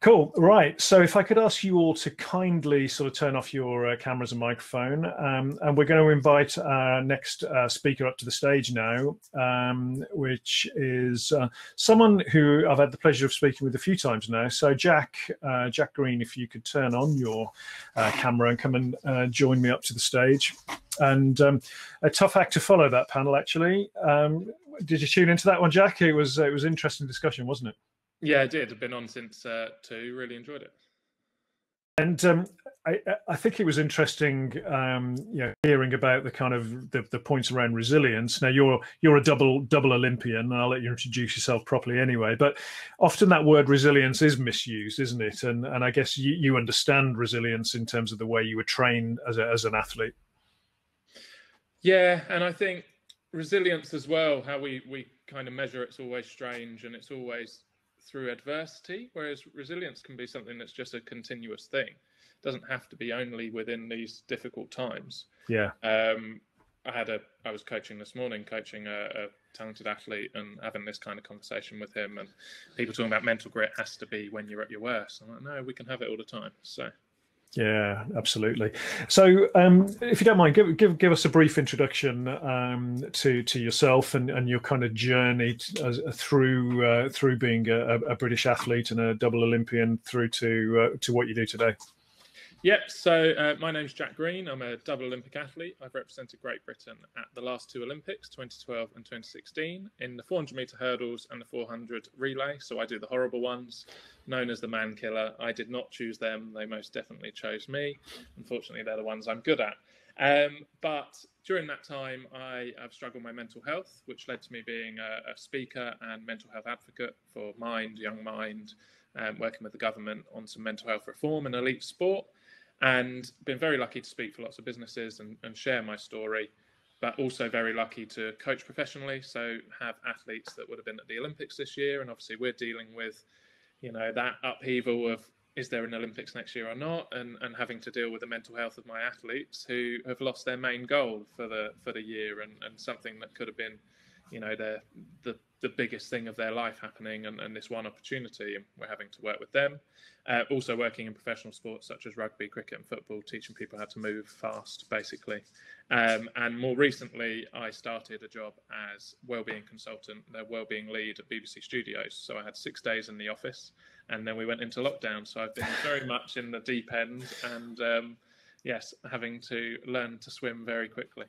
Cool. Right. So if I could ask you all to kindly sort of turn off your cameras and microphone, and we're going to invite our next speaker up to the stage now, which is someone who I've had the pleasure of speaking with a few times now. So Jack Green, if you could turn on your camera and come and join me up to the stage. And a tough act to follow, that panel, actually. Did you tune into that one, Jack? It was interesting discussion, wasn't it? Yeah, I did. I've been on since 2. Really enjoyed it. And I think it was interesting, hearing about the kind of the points around resilience. Now you're a double Olympian, and I'll let you introduce yourself properly anyway. But often that word resilience is misused, isn't it? And I guess you understand resilience in terms of the way you were trained as an athlete. Yeah, and I think resilience as well, how we kind of measure it's always strange, and it's always through adversity, whereas resilience can be something that's just a continuous thing. It doesn't have to be only within these difficult times. Yeah. I was coaching this morning, coaching a talented athlete, and having this kind of conversation with him, and people talking about mental grit has to be when you're at your worst. I'm like, no, we can have it all the time. So yeah, absolutely. So, if you don't mind, give us a brief introduction to yourself and your kind of journey through being a British athlete and a double Olympian through to what you do today. Yep. So my name's Jack Green. I'm a double Olympic athlete. I've represented Great Britain at the last 2 Olympics, 2012 and 2016, in the 400-meter hurdles and the 400 relay. So I do the horrible ones, known as the man killer. I did not choose them. They most definitely chose me. Unfortunately, they're the ones I'm good at. But during that time, I have struggled with my mental health, which led to me being a speaker and mental health advocate for Mind, Young Mind, working with the government on some mental health reform and elite sport. And been very lucky to speak for lots of businesses and share my story, but also very lucky to coach professionally. So have athletes that would have been at the Olympics this year. And obviously we're dealing with, that upheaval of, is there an Olympics next year or not? And having to deal with the mental health of my athletes who have lost their main goal for the year, and something that could have been, the biggest thing of their life happening, and this one opportunity, and we're having to work with them. Also working in professional sports such as rugby, cricket and football, teaching people how to move fast, basically. And more recently, I started a job as wellbeing consultant, their wellbeing lead at BBC Studios. So I had 6 days in the office, and then we went into lockdown. So I've been very much in the deep end, and yes, having to learn to swim very quickly.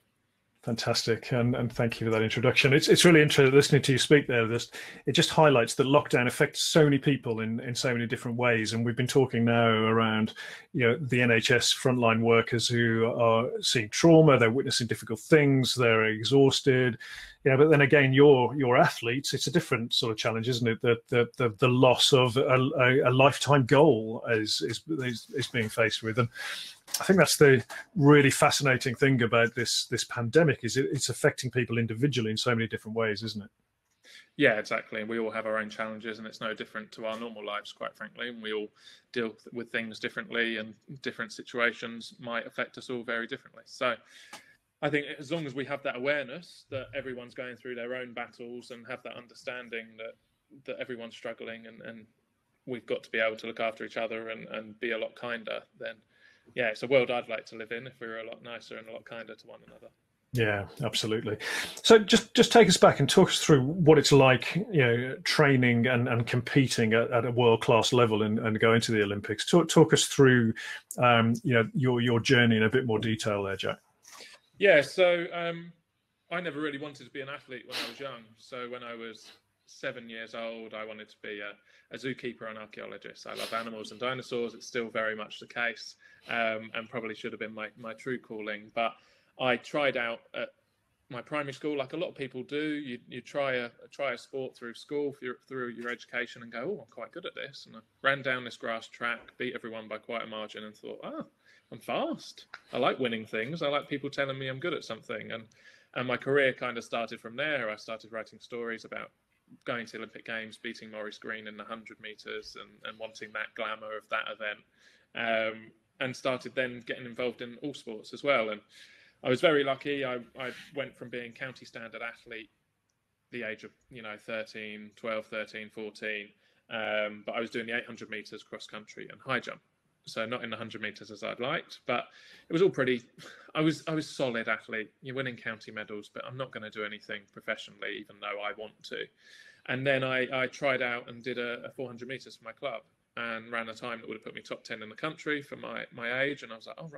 Fantastic, and thank you for that introduction. It's really interesting listening to you speak there. It just highlights that lockdown affects so many people in so many different ways, and we've been talking now around the NHS frontline workers who are seeing trauma, they're witnessing difficult things, they're exhausted. But then again, your athletes, it's a different sort of challenge, isn't it? The loss of a lifetime goal is being faced with, and I think that's the really fascinating thing about this pandemic, is it's affecting people individually in so many different ways, isn't it? Yeah, exactly. And we all have our own challenges, and it's no different to our normal lives, quite frankly. And we all deal with things differently, and different situations might affect us all very differently. So I think as long as we have that awareness that everyone's going through their own battles, and have that understanding that everyone's struggling, and we've got to be able to look after each other and be a lot kinder, then yeah, it's a world I'd like to live in, if we were a lot nicer and a lot kinder to one another. Yeah, absolutely. So just take us back and talk us through what it's like, training and competing at a world-class level and going to the Olympics. Talk us through, your journey in a bit more detail there, Jack. Yeah, so I never really wanted to be an athlete when I was young. So when I was 7 years old, I wanted to be a zookeeper and archaeologist. I love animals and dinosaurs. It's still very much the case, and probably should have been my true calling. But I tried out at my primary school, like a lot of people do. You try a sport through school, through your education, and go, oh, I'm quite good at this. And I ran down this grass track, beat everyone by quite a margin, and thought, I'm fast. I like winning things. I like people telling me I'm good at something. And my career kind of started from there. I started writing stories about going to the Olympic Games, beating Maurice Green in the 100 meters, and wanting that glamour of that event, and started then getting involved in all sports as well. And I was very lucky. I went from being county standard athlete the age of 12, 13, 14, but I was doing the 800 meters cross country and high jump. So not in the 100 meters as I'd liked, but it was all pretty. I was solid athlete. You're winning county medals, but I'm not going to do anything professionally, even though I want to. And then I tried out and did a 400 meters for my club and ran a time that would have put me top 10 in the country for my age. And I was like, oh,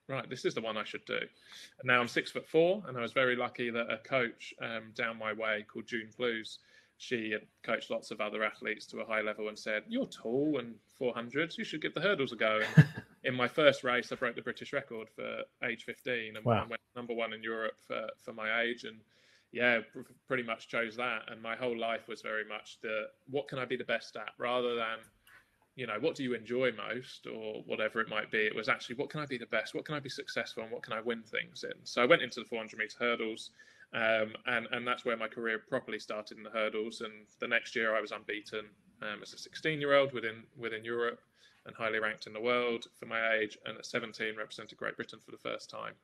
right, this is the one I should do. And now I'm 6'4", and I was very lucky that a coach down my way called June Blues, she had coached lots of other athletes to a high level and said, you're tall and 400s, you should give the hurdles a go. And in my first race, I broke the British record for age 15 and wow. went #1 in Europe for my age. And yeah, pretty much chose that. And my whole life was very much what can I be the best at, rather than, what do you enjoy most or whatever it might be. It was actually, what can I be the best? What can I be successful and what can I win things in? So I went into the 400 meter hurdles, and that's where my career properly started in the hurdles. And the next year I was unbeaten as a 16-year-old within Europe and highly ranked in the world for my age. And at 17, represented Great Britain for the first time.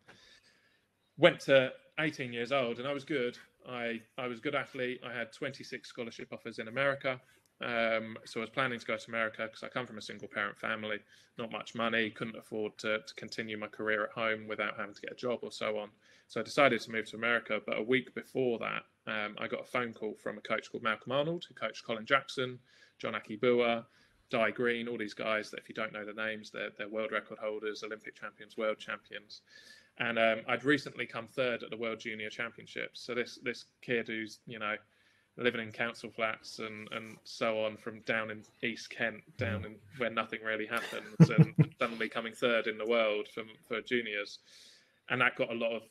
Went to 18 years old and I was good. I was a good athlete. I had 26 scholarship offers in America. So I was planning to go to America because I come from a single parent family, not much money, couldn't afford to continue my career at home without having to get a job or so on. So I decided to move to America. But a week before that, I got a phone call from a coach called Malcolm Arnold, who coached Colin Jackson, John Akibua, Di Green, all these guys that if you don't know the names, they're world record holders, Olympic champions, world champions. And I'd recently come third at the World Junior Championships. So this kid who's, living in council flats and so on from down in East Kent, down in where nothing really happens, and suddenly coming third in the world for juniors. And that got a lot of,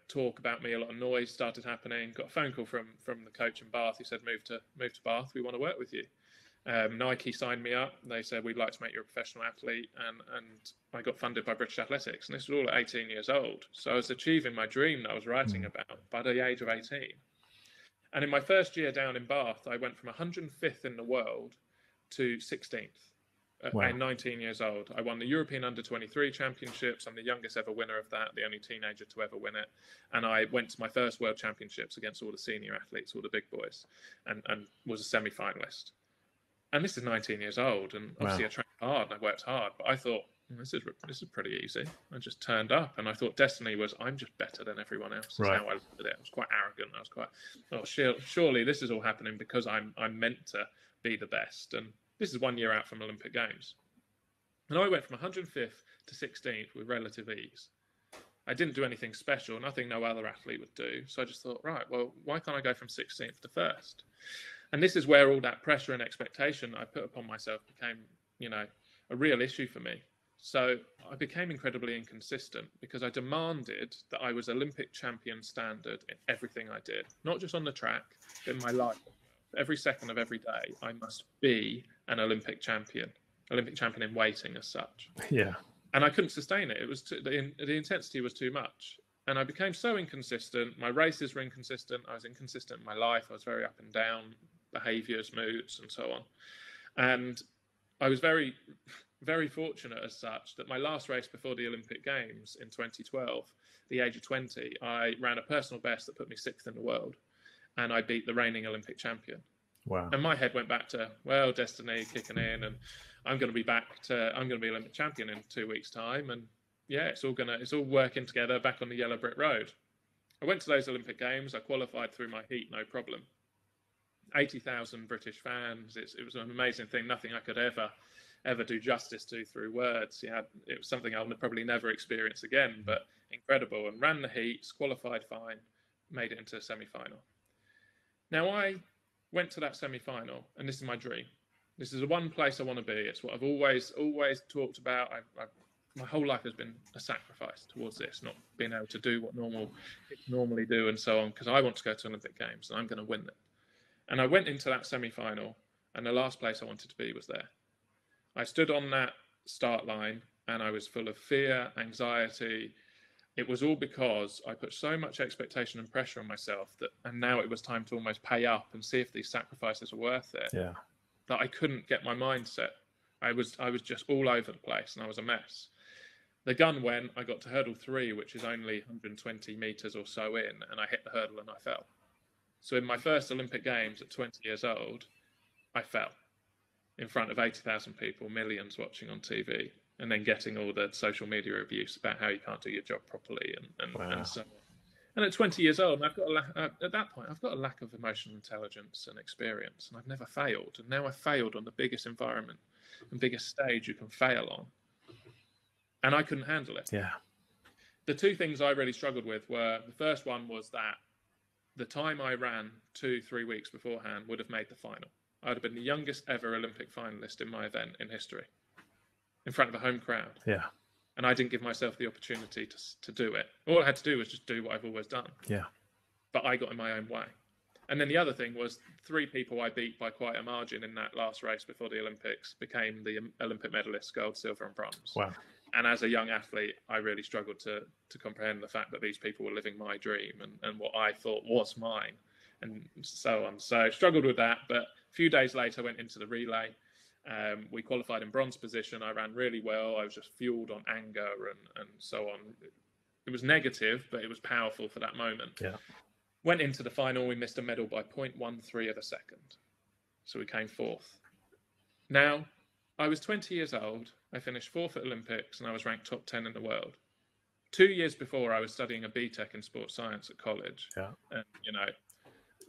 talk about me, a lot of noise started happening. Got a phone call from the coach in Bath. He said, move to Bath, we want to work with you. Nike signed me up. They said, we'd like to make you a professional athlete. And I got funded by British Athletics. And this was all at 18 years old. So I was achieving my dream that I was writing about by the age of 18. And in my first year down in Bath, I went from 105th in the world to 16th at 19 years old. I won the European Under-23 Championships. I'm the youngest ever winner of that, the only teenager to ever win it. And I went to my first World Championships against all the senior athletes, all the big boys, and was a semi-finalist. And this is 19 years old, and obviously I trained hard and I worked hard, but I thought, this is pretty easy. I just turned up, and I thought destiny was, I'm just better than everyone else. That's how I looked at it. I was quite arrogant. I was quite, surely this is all happening because I'm meant to be the best. And this is 1 year out from Olympic Games. And I went from 105th to 16th with relative ease. I didn't do anything special, nothing no other athlete would do. So I just thought, right, well, why can't I go from 16th to 1st? And this is where all that pressure and expectation I put upon myself became, a real issue for me. So I became incredibly inconsistent because I demanded that I was Olympic champion standard in everything I did, not just on the track, but in my life. Every second of every day, I must be an Olympic champion in weighting as such. Yeah. And I couldn't sustain it. It was the intensity was too much. And I became so inconsistent. My races were inconsistent. I was inconsistent in my life. I was very up and down, behaviors, moods, and so on. And I was very, very fortunate as such that my last race before the Olympic Games in 2012, the age of 20, I ran a personal best that put me 6th in the world. And I beat the reigning Olympic champion. Wow. And my head went back to, well, destiny kicking in, and I'm going to be Olympic champion in 2 weeks' time. And yeah, it's all working together back on the yellow brick road. I went to those Olympic Games. I qualified through my heat, no problem. 80,000 British fans. It was an amazing thing. Nothing I could ever do justice to through words. It was something I'll probably never experience again, but incredible. And ran the heats, qualified fine, made it into a semi-final. Now I went to that semi-final, and this is my dream. This is the one place I want to be. It's what I've always talked about. My whole life has been a sacrifice towards this, not being able to do what normally do and so on, because I want to go to Olympic Games and I'm going to win them. And I went into that semi-final, and the last place I wanted to be was there. I stood on that start line and I was full of fear, anxiety. It was all because I put so much expectation and pressure on myself and now it was time to almost pay up and see if these sacrifices are worth it. Yeah. That I couldn't get my mindset. I was just all over the place and I was a mess. The gun went, I got to hurdle 3, which is only 120 meters or so in, and I hit the hurdle and I fell. So in my first Olympic Games at 20 years old, I fell. in front of 80,000 people, millions watching on TV, and then getting all the social media abuse about how you can't do your job properly and so on. And at 20 years old, I've got at that point, I've got a lack of emotional intelligence and experience, and I've never failed. And now I've failed on the biggest environment and biggest stage you can fail on, and I couldn't handle it. Yeah. The two things I really struggled with were, the first one was that the time I ran 2-3 weeks beforehand would have made the final. I'd have been the youngest ever Olympic finalist in my event in history, in front of a home crowd. Yeah. And I didn't give myself the opportunity to do it. All I had to do was just do what I've always done. Yeah. But I got in my own way. And then the other thing was 3 people I beat by quite a margin in that last race before the Olympics became the Olympic medalists, gold, silver and bronze. Wow. And as a young athlete, I really struggled to comprehend the fact that these people were living my dream and what I thought was mine, and so on. So I struggled with that. But a few days later, I went into the relay. We qualified in bronze position. I ran really well. I was just fueled on anger and so on. It was negative, but it was powerful for that moment. Yeah. Went into the final. We missed a medal by 0.13 of a second. So we came 4th. Now, I was 20 years old. I finished 4th at Olympics and I was ranked top 10 in the world. 2 years before, I was studying a BTEC in sports science at college. Yeah. And,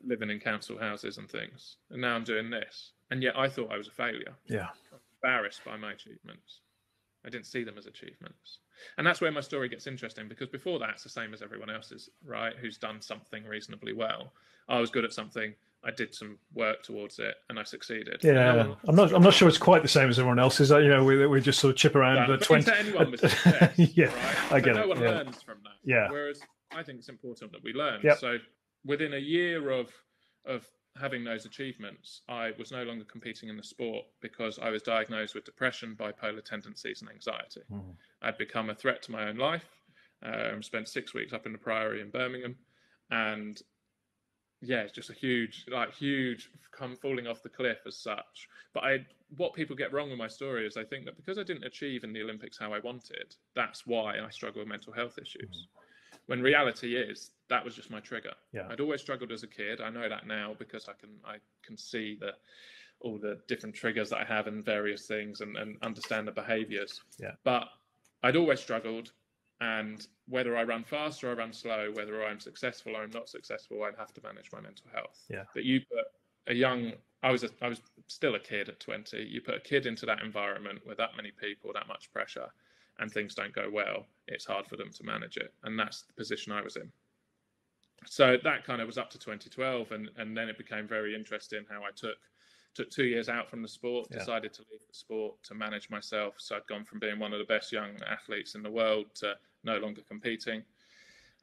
living in council houses and things. And now I'm doing this. And yet I thought I was a failure. Yeah. I was embarrassed by my achievements. I didn't see them as achievements. And that's where my story gets interesting, because before that, it's the same as everyone else's, right? Who's done something reasonably well. I was good at something. I did some work towards it and I succeeded. Yeah, I'm not sure it's quite the same as everyone else's. We just sort of chip around the 20. Anyone with success, yeah, right? I get no it. one learns from that. Yeah. Whereas I think it's important that we learn. Yep. So within a year of having those achievements, I was no longer competing in the sport because I was diagnosed with depression, bipolar tendencies, and anxiety. I'd become a threat to my own life. Spent 6 weeks up in the Priory in Birmingham, and yeah, it's just a huge come falling off the cliff as such. But what people get wrong with my story is they think that because I didn't achieve in the Olympics how I wanted, that's why I struggle with mental health issues. When reality is that was just my trigger. Yeah. I'd always struggled as a kid. I know that now because I can see all the different triggers that I have in various things and understand the behaviors. Yeah. But I'd always struggled, and whether I run fast or I run slow, whether I'm successful or I'm not successful, I'd have to manage my mental health. Yeah. But you put I was still a kid at 20. You put a kid into that environment with that many people, that much pressure, and things don't go well, it's hard for them to manage it. And that's the position I was in. So that kind of was up to 2012. And then it became very interesting how I took 2 years out from the sport, decided to leave the sport to manage myself. So I'd gone from being one of the best young athletes in the world to no longer competing.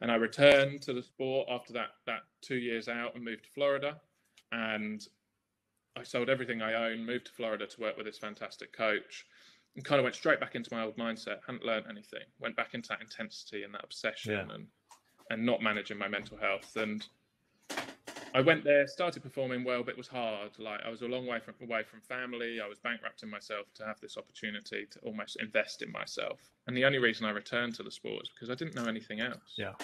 And I returned to the sport after that 2 years out and moved to Florida. And I sold everything I owned, moved to Florida to work with this fantastic coach, and kind of went straight back into my old mindset. Hadn't learned anything. Went back into that intensity and that obsession and not managing my mental health. And I went there, started performing well, but it was hard. Like, I was a long way from family. I was bankrupting myself to have this opportunity to almost invest in myself. And the only reason I returned to the sport is because I didn't know anything else. Yeah.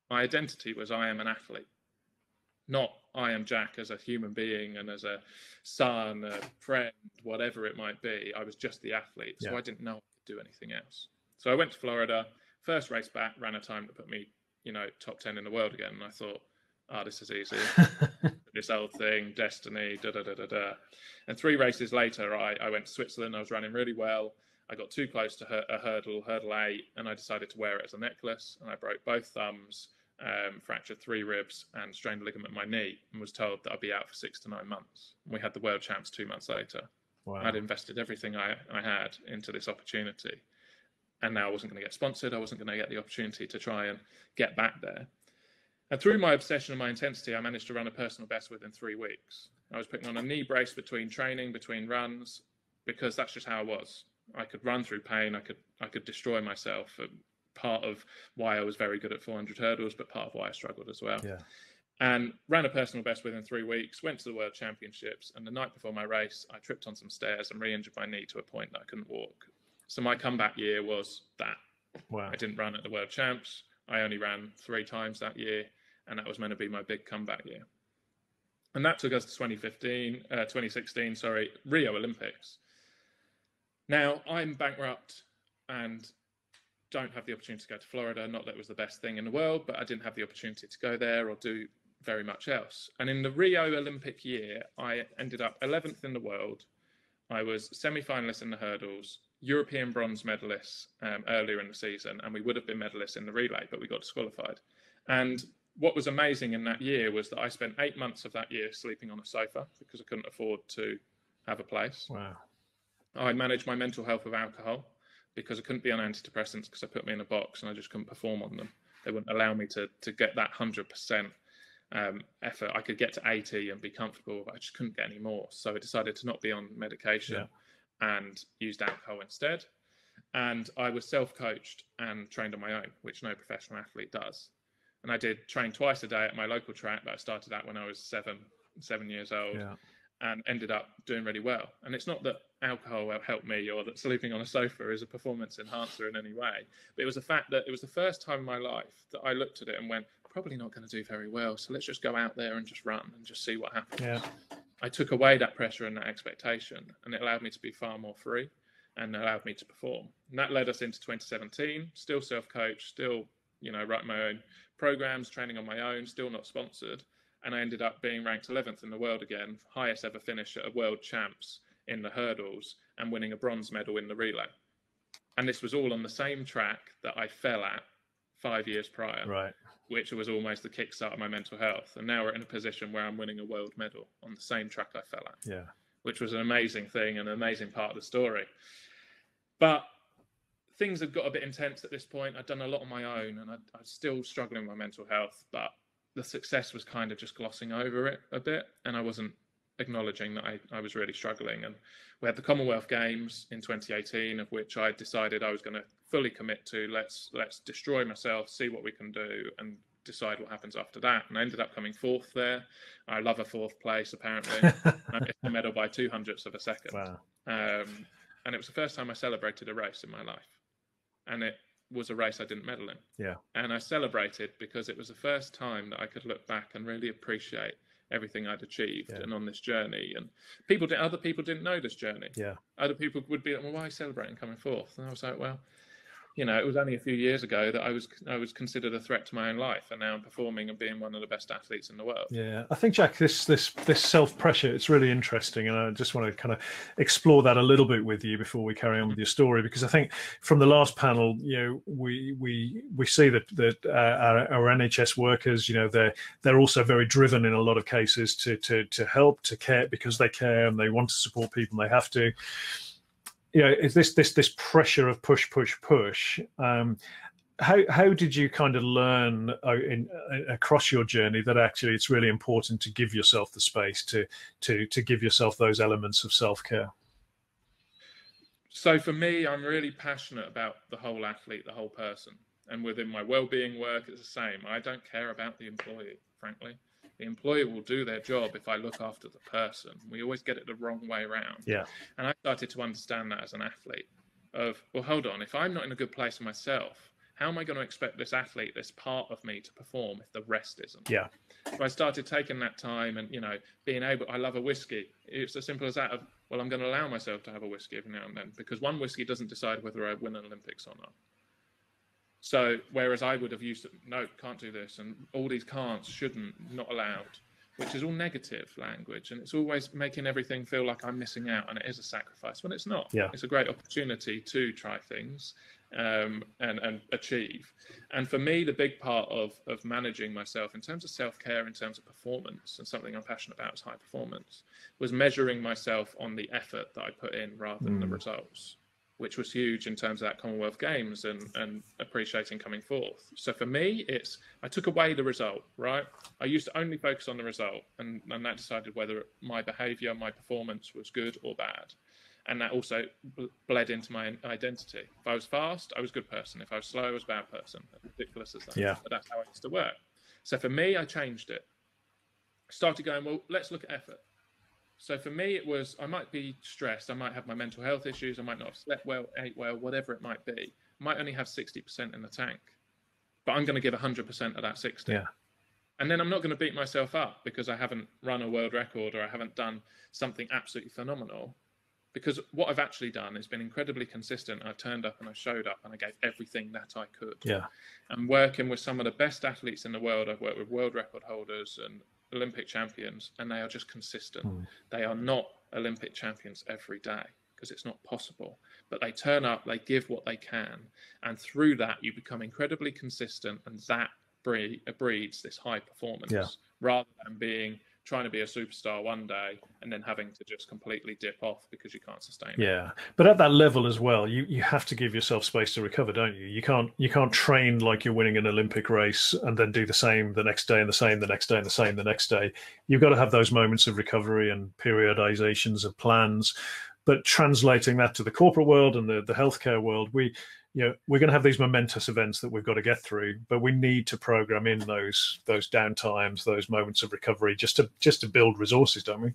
My identity was I am an athlete, not I am Jack as a human being and as a son, a friend, whatever it might be. I was just the athlete. So I didn't know I could do anything else. So I went to Florida, first race back, ran a time that put me, top 10 in the world again. And I thought, this is easy. This old thing, destiny, da-da-da-da-da. And 3 races later, I went to Switzerland. I was running really well. I got too close to a hurdle 8, and I decided to wear it as a necklace. And I broke both thumbs, fractured 3 ribs, and strained a ligament in my knee, and was told that I'd be out for 6 to 9 months. And we had the world champs 2 months later. Wow. I'd invested everything I had into this opportunity. And now I wasn't going to get sponsored. I wasn't going to get the opportunity to try and get back there. And through my obsession and my intensity, I managed to run a personal best within 3 weeks. I was putting on a knee brace between training, between runs, because that's just how I was. I could run through pain. I could destroy myself. Part of why I was very good at 400 hurdles, but part of why I struggled as well. Yeah. And ran a personal best within 3 weeks, went to the World Championships, and the night before my race, I tripped on some stairs and re-injured my knee to a point that I couldn't walk. So my comeback year was that. Wow. I didn't run at the World Champs. I only ran 3 times that year, and that was meant to be my big comeback year. And that took us to 2016, Rio Olympics. Now I'm bankrupt and don't have the opportunity to go to Florida. Not that it was the best thing in the world, but I didn't have the opportunity to go there or do very much else. And in the Rio Olympic year, I ended up 11th in the world. I was semi-finalist in the hurdles, European bronze medalists earlier in the season, and we would have been medalists in the relay, but we got disqualified. And what was amazing in that year was that I spent 8 months of that year sleeping on a sofa because I couldn't afford to have a place. Wow. I managed my mental health with alcohol because I couldn't be on antidepressants because I put me in a box and I just couldn't perform on them. They wouldn't allow me to get that 100% effort. I could get to 80 and be comfortable, but I just couldn't get any more. So I decided to not be on medication and used alcohol instead. And I was self-coached and trained on my own, which no professional athlete does. And I did train twice a day at my local track that I started at when I was seven years old. And ended up doing really well. And it's not that alcohol helped me or that sleeping on a sofa is a performance enhancer in any way, but it was the fact that it was the first time in my life that I looked at it and went, probably not going to do very well, so let's just go out there and just run and just see what happens. I took away that pressure and that expectation, and it allowed me to be far more free and allowed me to perform. And that led us into 2017, still self-coached, still, writing my own programs, training on my own, still not sponsored. And I ended up being ranked 11th in the world again, highest ever finish at a world champs in the hurdles, and winning a bronze medal in the relay. And this was all on the same track that I fell at 5 years prior, which was almost the kickstart of my mental health. And now we're in a position where I'm winning a world medal on the same track I fell at, which was an amazing thing and an amazing part of the story. But things have got a bit intense at this point. I'd done a lot on my own, and I'm still struggling with my mental health, but the success was kind of just glossing over it a bit, and I wasn't acknowledging that I was really struggling. And we had the Commonwealth Games in 2018, of which I decided I was going to fully commit to. Let's destroy myself, see what we can do, and decide what happens after that. And I ended up coming fourth there. I love a fourth place, apparently. I missed the medal by 0.02 of a second. Wow. And it was the first time I celebrated a race in my life, and it was a race I didn't medal in. And I celebrated because it was the first time that I could look back and really appreciate everything I'd achieved and on this journey. And other people didn't know this journey. Other people would be like, well, why are you celebrating coming fourth? And I was like, well, it was only a few years ago that I was considered a threat to my own life, and now I'm performing and being one of the best athletes in the world. I think, Jack, this self-pressure, it's really interesting, and I just want to kind of explore that a little bit with you before we carry on with your story, because I think from the last panel, we see that our NHS workers, they're also very driven in a lot of cases to help, to care, because they care and they want to support people and they have to. Is this pressure of push? How did you kind of learn across your journey that actually it's really important to give yourself the space to give yourself those elements of self-care? So for me, I'm really passionate about the whole athlete, the whole person. And within my well-being work, it's the same. I don't care about the employee, frankly. The employer will do their job if I look after the person. We always get it the wrong way around. And I started to understand that as an athlete of, well, hold on, if I'm not in a good place for myself, how am I going to expect this athlete, this part of me, to perform if the rest isn't? So I started taking that time and, being able, I love a whiskey. It's as simple as that of, well, I'm going to allow myself to have a whiskey every now and then, because one whiskey doesn't decide whether I win an Olympics or not. So whereas I would have used it, no, can't do this, and all these can'ts, shouldn't, not allowed, which is all negative language, and it's always making everything feel like I'm missing out, and it is a sacrifice when it's not. It's a great opportunity to try things and achieve. And for me, the big part of managing myself in terms of self-care, in terms of performance, and something I'm passionate about is high performance, was measuring myself on the effort that I put in rather than the results, which was huge in terms of that Commonwealth Games and appreciating coming fourth. So for me, I took away the result, right? I used to only focus on the result, and that decided whether my behavior, my performance was good or bad. And that also bled into my identity. If I was fast, I was a good person. If I was slow, I was a bad person. As ridiculous as that. But that's how I used to work. So for me, I changed it. Started going, well, let's look at effort. So for me, it was, I might be stressed. I might have my mental health issues. I might not have slept well, ate well, whatever it might be. I might only have 60% in the tank, but I'm going to give 100% of that 60. And then I'm not going to beat myself up because I haven't run a world record or I haven't done something absolutely phenomenal. Because what I've actually done has been incredibly consistent. I've turned up and I showed up and I gave everything that I could. Yeah. And working with some of the best athletes in the world, I've worked with world record holders and Olympic champions, and they are just consistent. They are not Olympic champions every day because it's not possible. But they turn up, they give what they can. And through that, you become incredibly consistent, and that breeds this high performance rather than trying to be a superstar one day and then having to just completely dip off because you can't sustain it. Yeah, but at that level as well, you have to give yourself space to recover, don't you? You can't train like you're winning an Olympic race and then do the same the next day and the same the next day and the same the next day. You've got to have those moments of recovery and periodizations of plans. But translating that to the corporate world and the healthcare world, we're going to have these momentous events that we've got to get through, but we need to program in those downtimes, those moments of recovery, just to build resources, don't we?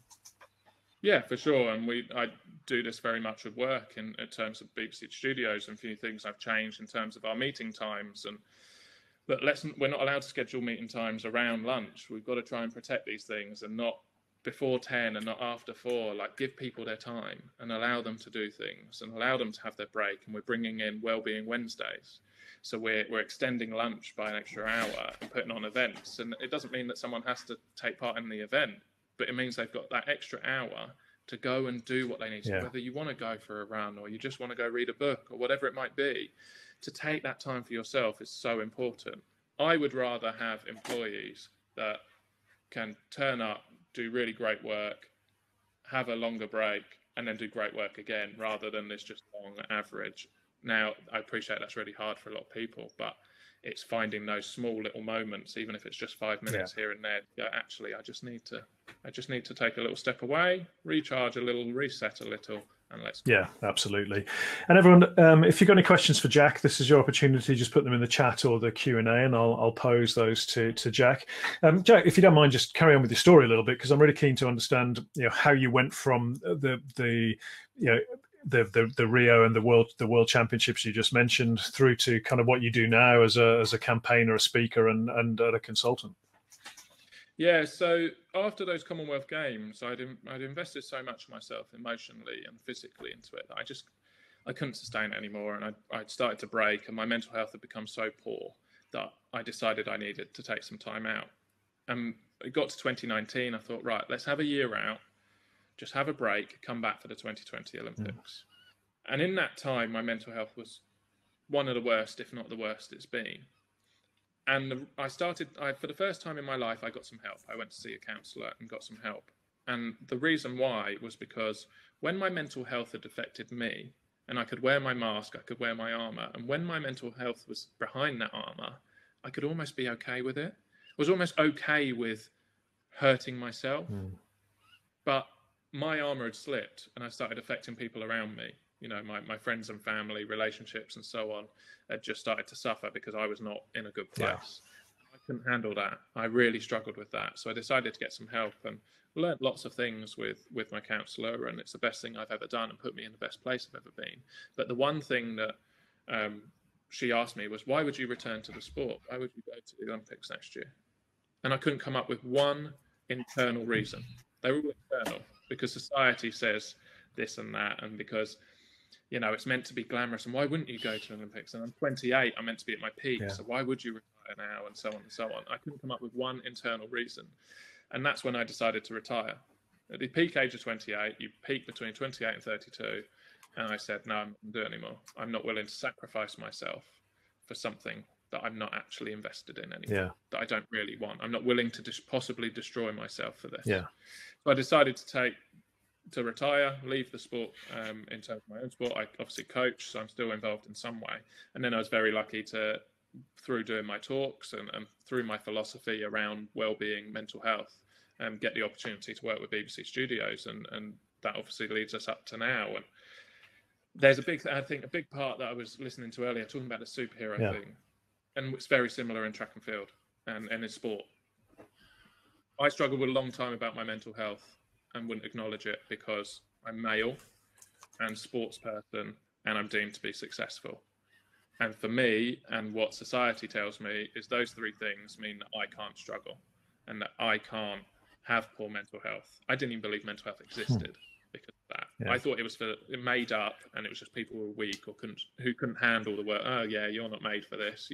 Yeah, for sure. And I do this very much with work in terms of BBC Studios, and a few things I've changed in terms of our meeting times. But we're not allowed to schedule meeting times around lunch. We've got to try and protect these things, and not before 10 and not after 4. Like, give people their time and allow them to do things and allow them to have their break. And we're bringing in Wellbeing Wednesdays, so we're extending lunch by an extra hour and putting on events. And it doesn't mean that someone has to take part in the event, but it means they've got that extra hour to go and do what they need to. Whether you want to go for a run or you just want to go read a book or whatever it might be, to take that time for yourself is so important. I would rather have employees that can turn up, do really great work, have a longer break, and then do great work again, rather than this just long average. Now, I appreciate that's really hard for a lot of people, but it's finding those small little moments, even if it's just 5 minutes here and there. Yeah, actually, I just need to take a little step away, recharge a little, reset a little, and let's go. Yeah, absolutely. And everyone, if you've got any questions for Jack, this is your opportunity. Just put them in the chat or the Q&A, and I'll pose those to Jack. Jack, if you don't mind, just carry on with your story a little bit, because I'm really keen to understand, how you went from the Rio and the World Championships you just mentioned through to kind of what you do now as a campaigner, a speaker, and a consultant. Yeah, so after those Commonwealth Games, I'd invested so much myself emotionally and physically into it that I couldn't sustain it anymore, and I'd started to break, and my mental health had become so poor that I decided I needed to take some time out. And it got to 2019, I thought, right, let's have a year out, just have a break, come back for the 2020 Olympics. And in that time, my mental health was one of the worst, if not the worst it's been. And for the first time in my life, I got some help. I went to see a counsellor and got some help. And the reason why was because when my mental health had affected me, and I could wear my mask, I could wear my armour, and when my mental health was behind that armour, I could almost be okay with it. I was almost okay with hurting myself. But my armour had slipped, and I started affecting people around me. My friends and family, relationships and so on had just started to suffer because I was not in a good place. I couldn't handle that. I really struggled with that. So I decided to get some help and learned lots of things with my counsellor, and it's the best thing I've ever done and put me in the best place I've ever been. But the one thing that she asked me was, why would you return to the sport? Why would you go to the Olympics next year? And I couldn't come up with one internal reason. They were all external, because society says this and that, and because it's meant to be glamorous, and why wouldn't you go to the Olympics? And I'm 28, I'm meant to be at my peak, so why would you retire now, and so on and so on. I couldn't come up with one internal reason, and that's when I decided to retire. At the peak age of 28, you peak between 28 and 32, and I said, no, I'm not going to do it anymore. I'm not willing to sacrifice myself for something that I'm not actually invested in anymore, that I don't really want. I'm not willing to possibly destroy myself for this. So I decided to retire, leave the sport in terms of my own sport. I obviously coach, so I'm still involved in some way. And then I was very lucky to, through doing my talks and through my philosophy around well-being, mental health, get the opportunity to work with BBC Studios, and that obviously leads us up to now. And there's a big part that I was listening to earlier, talking about the superhero thing, and it's very similar in track and field and in sport. I struggled with a long time about my mental health and wouldn't acknowledge it because I'm male and sports person and I'm deemed to be successful. And for me, and what society tells me, is those three things mean that I can't struggle. and that I can't have poor mental health. I didn't even believe mental health existed because of that. Yeah. I thought it was made up, and it was just people who were weak or who couldn't handle the work. Oh yeah, you're not made for this.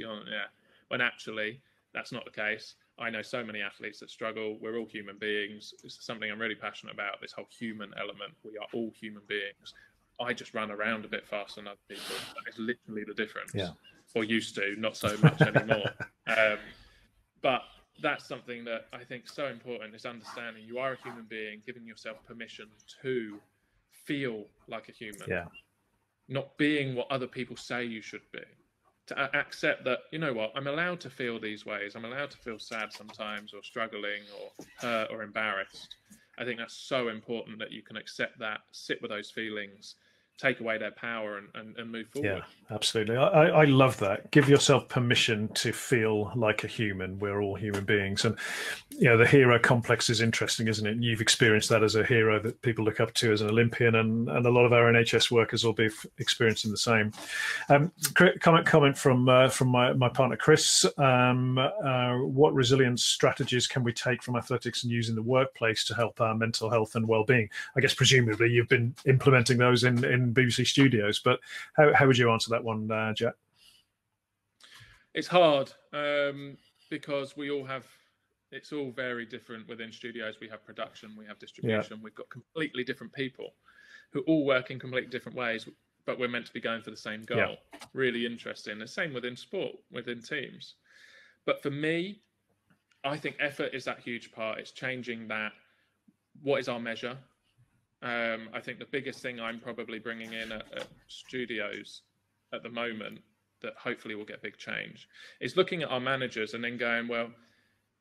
When actually that's not the case. I know so many athletes that struggle. We're all human beings. It's something I'm really passionate about, this whole human element. We are all human beings. I just run around a bit faster than other people. That is literally the difference. Yeah. Or used to, not so much anymore. But that's something that I think is so important, is understanding you are a human being, giving yourself permission to feel like a human. Yeah. Not being what other people say you should be. To accept that, you know what, I'm allowed to feel these ways. I'm allowed to feel sad sometimes, or struggling, or hurt, or embarrassed. I think that's so important, that you can accept that, sit with those feelings, take away their power, and move forward. Yeah, absolutely. I love that. Give yourself permission to feel like a human. We're all human beings. And, the hero complex is interesting, isn't it? And you've experienced that as a hero that people look up to as an Olympian, and a lot of our NHS workers will be experiencing the same. Comment from my partner, Chris. What resilience strategies can we take from athletics and use in the workplace to help our mental health and well-being? I guess presumably you've been implementing those in BBC Studios, but how would you answer that one, Jack? It's hard because it's all very different within studios. We have production, we have distribution, we've got completely different people who all work in completely different ways, but we're meant to be going for the same goal. Yeah. Really interesting. The same within sport, within teams. But for me, I think effort is that huge part. It's changing that. What is our measure? I think the biggest thing I'm probably bringing in at studios at the moment, that hopefully will get big change, is looking at our managers and then going, well,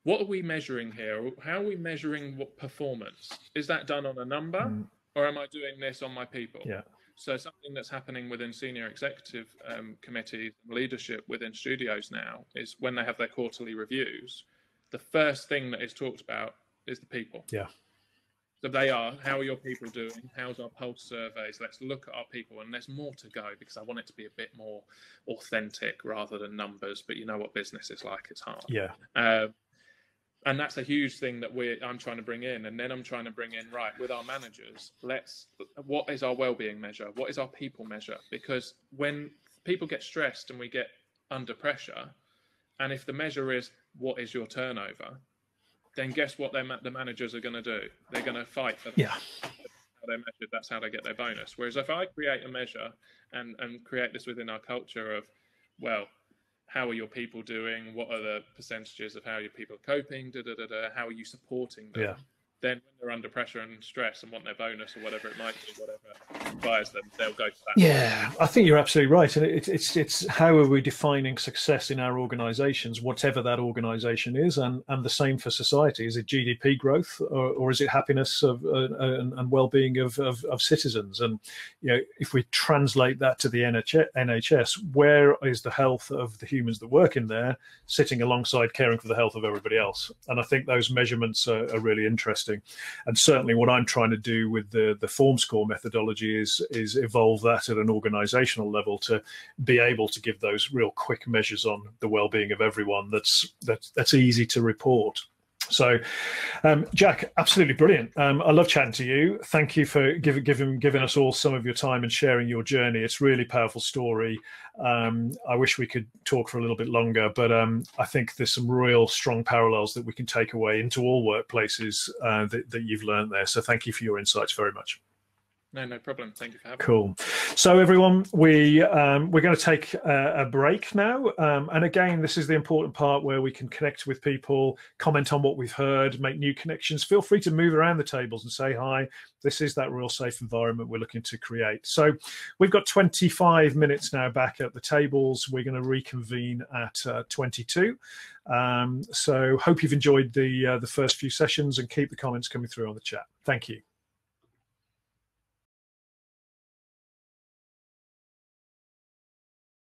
what are we measuring here? How are we measuring what performance? Is that done on a number, or am I doing this on my people? Yeah. So something that's happening within senior executive committees and leadership within studios now is when they have their quarterly reviews, the first thing that is talked about is the people. Yeah. So they are, how are your people doing? How's our pulse surveys? Let's look at our people, and there's more to go, because I want it to be a bit more authentic rather than numbers. But you know what business is like; it's hard. Yeah. And that's a huge thing that I'm trying to bring in, and then I'm trying to bring in, right, with our managers. What is our well-being measure? What is our people measure? Because when people get stressed and we get under pressure, and if the measure is what is your turnover, then guess what the managers are going to do? They're going to fight for that. Yeah. How they're measured, that's how they get their bonus. Whereas if I create a measure and create this within our culture of, well, how are your people doing? What are the percentages of how your people are coping? How are you supporting them? Yeah. Then when they're under pressure and stress and want their bonus or whatever it might be, whatever inspires them, they'll go to that. Yeah, I think you're absolutely right. And it's how are we defining success in our organisations, whatever that organisation is, and the same for society. Is it GDP growth, or is it happiness and well-being of citizens? And if we translate that to the NHS, where is the health of the humans that work in there sitting alongside caring for the health of everybody else? And I think those measurements are really interesting. And certainly what I'm trying to do with the form score methodology is evolve that at an organizational level to be able to give those real quick measures on the well-being of everyone that's easy to report. So, Jack, absolutely brilliant. I love chatting to you. Thank you for giving us all some of your time and sharing your journey. It's a really powerful story. I wish we could talk for a little bit longer, but I think there's some real strong parallels that we can take away into all workplaces that you've learned there. So thank you for your insights very much. No problem. Thank you for having me. Cool. So everyone, we're going to take a break now. And again, this is the important part where we can connect with people, comment on what we've heard, make new connections. Feel free to move around the tables and say hi. This is that real safe environment we're looking to create. So we've got 25 minutes now back at the tables. We're going to reconvene at 22. So hope you've enjoyed the first few sessions, and keep the comments coming through on the chat. Thank you.